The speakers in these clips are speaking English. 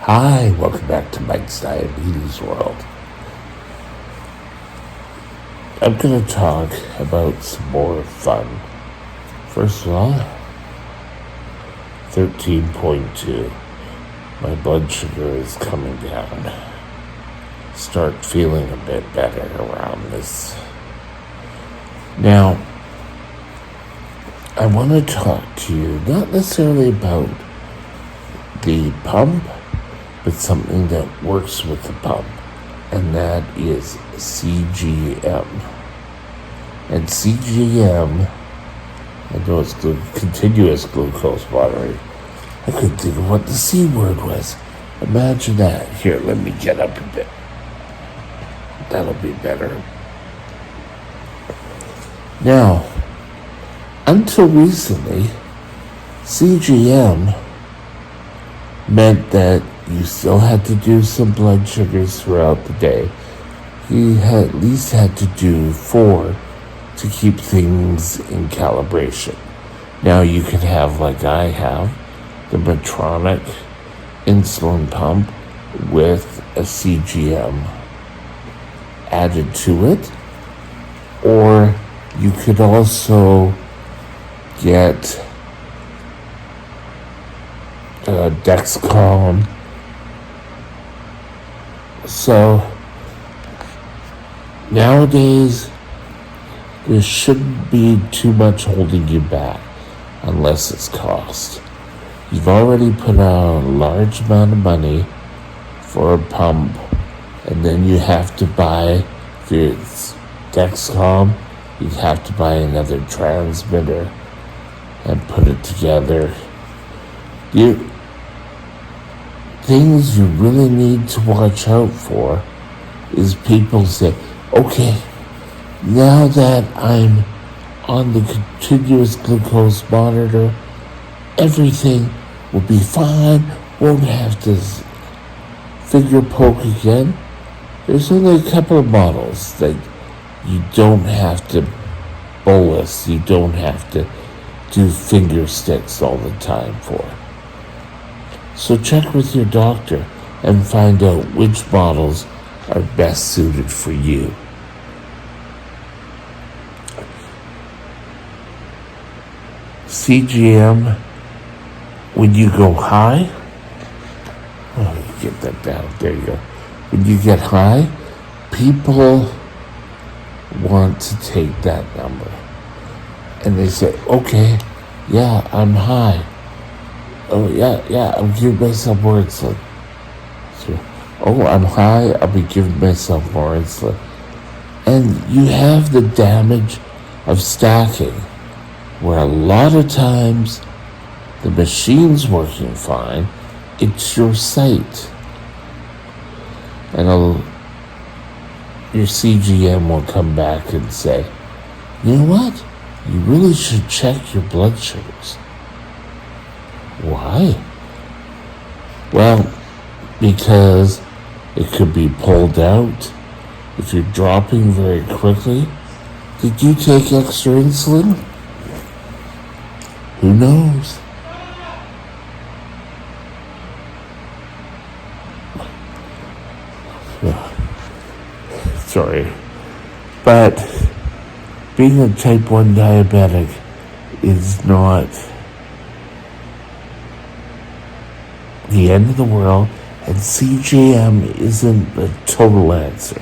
Hi, welcome back to Mike's Diabetes World. I'm going to talk about some more fun. First of all, 13.2. My blood sugar is coming down. Start feeling a bit better around this. Now, I want to talk to you not necessarily about the pump, but something that works with the pump, and that is CGM. And CGM, I know it's continuous glucose monitoring. I couldn't think of what the C word was. Imagine that. Here, let me get up a bit. That'll be better. Now, until recently, CGM meant that you still had to do some blood sugars throughout the day. You at least had to do 4 to keep things in calibration. Now you can have, like I have, the Medtronic insulin pump with a CGM added to it, or you could also get Dexcom. So nowadays there shouldn't be too much holding you back unless it's cost. You've already put out a large amount of money for a pump, and then you have to buy, if it's Dexcom, you have to buy another transmitter and put it together. Things you really need to watch out for is people say, okay, now that I'm on the continuous glucose monitor, everything will be fine, won't have to finger poke again. There's only a couple of models that you don't have to bolus, you don't have to do finger sticks all the time for. So check with your doctor and find out which models are best suited for you. CGM, when you go high, get that down, there you go. When you get high, people want to take that number. And they say, okay, yeah, I'm high. Oh, yeah, I'm giving myself more insulin. So, oh, I'm high, I'll be giving myself more insulin. And you have the damage of stacking, where a lot of times the machine's working fine, it's your site. And your CGM will come back and say, you know what? You really should check your blood sugars. Why? Well, because it could be pulled out. If you're dropping very quickly, did you take extra insulin? Who knows? Sorry. But being a type 1 diabetic is not the end of the world, and CGM isn't the total answer.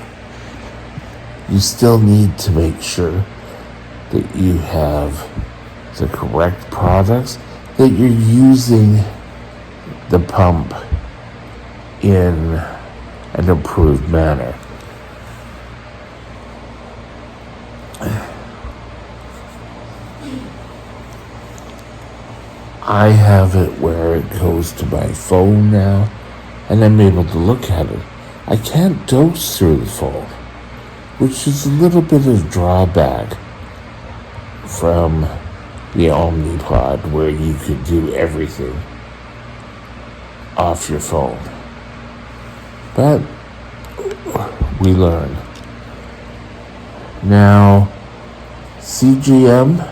You still need to make sure that you have the correct products, that you're using the pump in an approved manner. I have it where it goes to my phone now, and I'm able to look at it. I can't dose through the phone, which is a little bit of a drawback from the Omnipod, where you could do everything off your phone. But we learn. Now, CGM,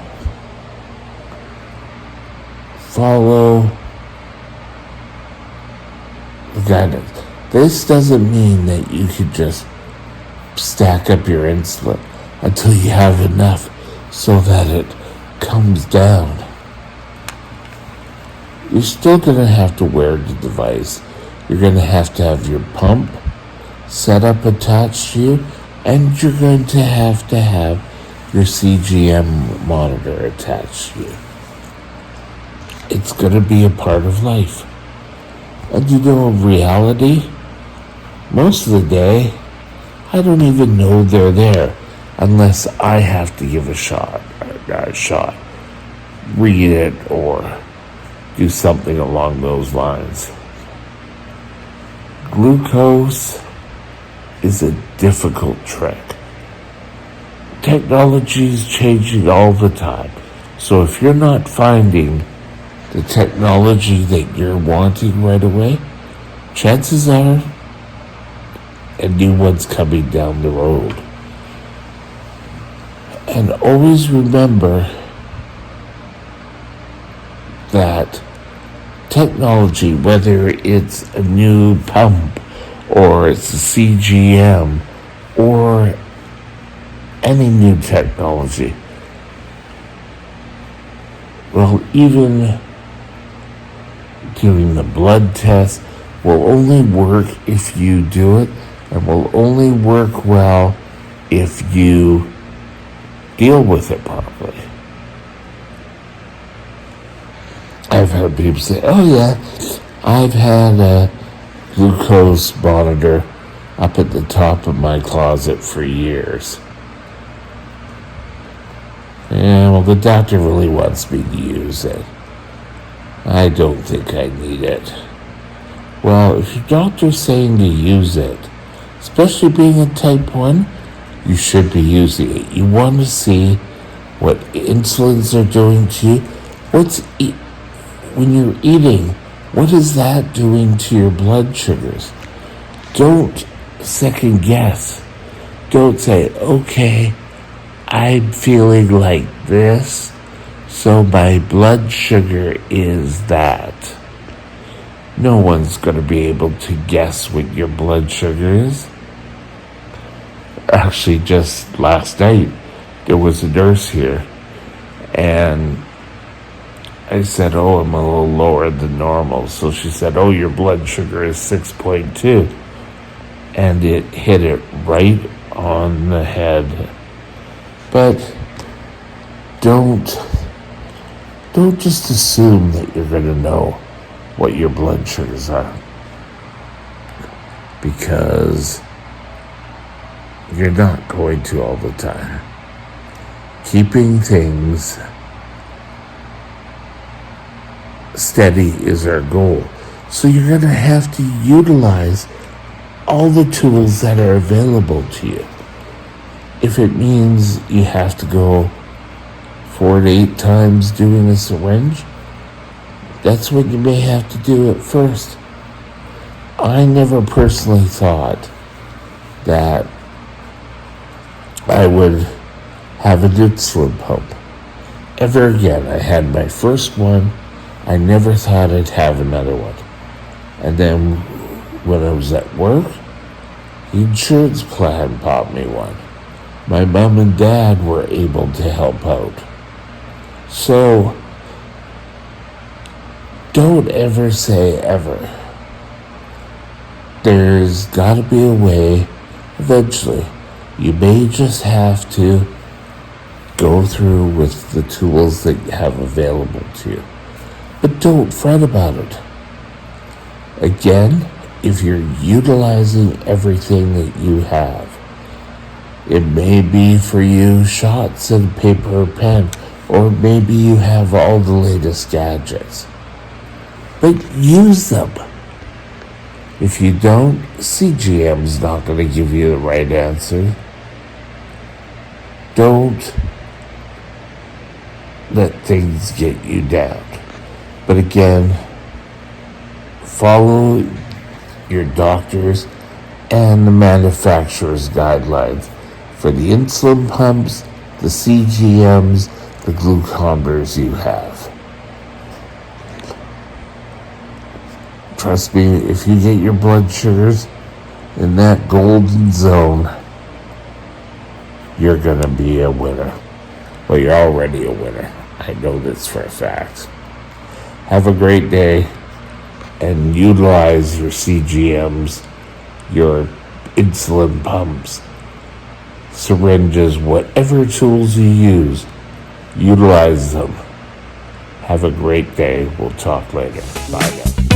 follow guidance. This doesn't mean that you could just stack up your insulin until you have enough so that it comes down. You're still going to have to wear the device. You're going to have your pump set up attached to you, and you're going to have your CGM monitor attached to you. It's going to be a part of life. And in reality, most of the day, I don't even know they're there unless I have to give a shot, read it, or do something along those lines. Glucose is a difficult trick. Technology is changing all the time. So if you're not finding the technology that you're wanting right away, chances are a new one's coming down the road. And always remember that technology, whether it's a new pump or it's a CGM or any new technology, well, even doing the blood test will only work if you do it, and will only work well if you deal with it properly. I've had people say, oh yeah, I've had a glucose monitor up at the top of my closet for years. Yeah, well, the doctor really wants me to use it. I don't think I need it. Well, if your doctor's saying to use it, especially being a type 1, you should be using it. You want to see what insulins are doing to you. When you're eating, what is that doing to your blood sugars? Don't second guess. Don't say, okay, I'm feeling like this, so my blood sugar is that. No one's going to be able to guess what your blood sugar is. Actually, just last night, there was a nurse here, and I said, oh, I'm a little lower than normal. So she said, oh, your blood sugar is 6.2. And it hit it right on the head. But don't just assume that you're going to know what your blood sugars are, because you're not going to all the time. Keeping things steady is our goal. So you're going to have to utilize all the tools that are available to you. If it means you have to go 4 to 8 times doing a syringe, that's what you may have to do at first. I never personally thought that I would have an insulin pump ever again. I had my first one. I never thought I'd have another one. And then when I was at work, the insurance plan bought me one. My mom and dad were able to help out. So, don't ever say ever. There's got to be a way eventually. You may just have to go through with the tools that you have available to you. But don't fret about it. Again, if you're utilizing everything that you have, it may be for you shots and paper or pen, or maybe you have all the latest gadgets. But use them. If you don't, CGM's not going to give you the right answer. Don't let things get you down. But again, follow your doctors and the manufacturer's guidelines for the insulin pumps, the CGMs, the glucometers you have. Trust me, if you get your blood sugars in that golden zone, you're going to be a winner. Well, you're already a winner. I know this for a fact. Have a great day and utilize your CGMs, your insulin pumps, syringes, whatever tools you use, utilize them. Have a great day. We'll talk later. Bye now.